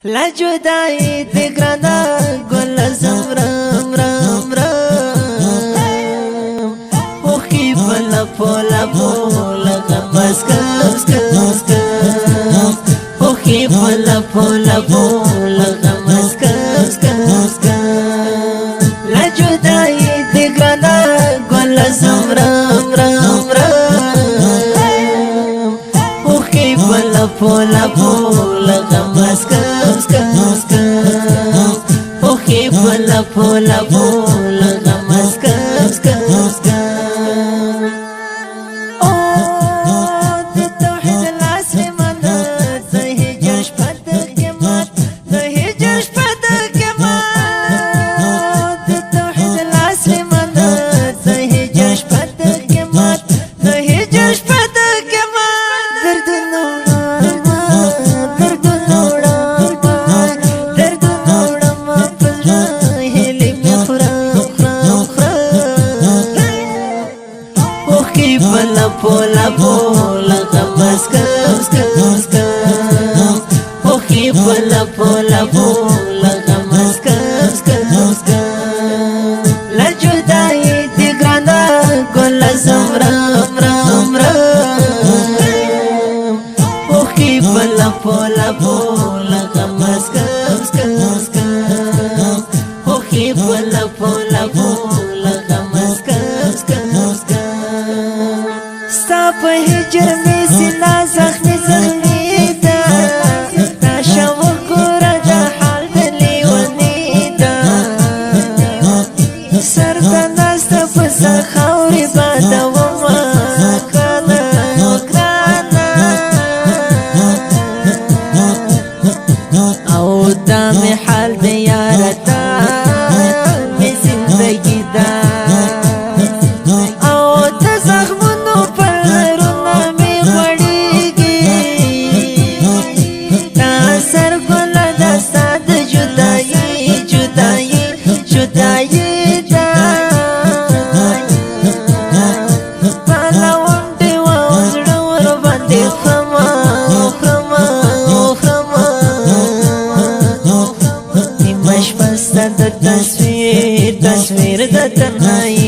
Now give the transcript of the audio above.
لا جدائی دی گرانا گل زمرم رم رم اوخی بلا پولا پولا غمز کم کم کم اوخی بلا پولا پولا غمز کم کم کم لا جدائی دی گرانا گل زمرم رم رم اوخی بلا پولا پولا غمز کم اوخی پولا پولا پولا غمز کم کم کم او د توحید لاس مدد د هجر شپد قیمت د هجر شپد قیمت د توحید لاس مدد د هجر شپد قیمت د هجر شپد قیمت درد پولا پولا غمز کم کم کم اوخی پولا پولا پولا غمز کم کم کم لا جدائی دی گرانا گل زمرم رم رم اوخی پولا پولا پولا غمز کم کم کم اوخی پولا پولا پولا غمز کم کم ستا په هجر می سینا زخمی زخمی دا ناشا وګوره د حال د لیونی دا سر ته ناسته په سر خاورې بادومه ګرانه ګرانه او دا مې حال د یاره دا مې زندګي دا تصویر د تنهایی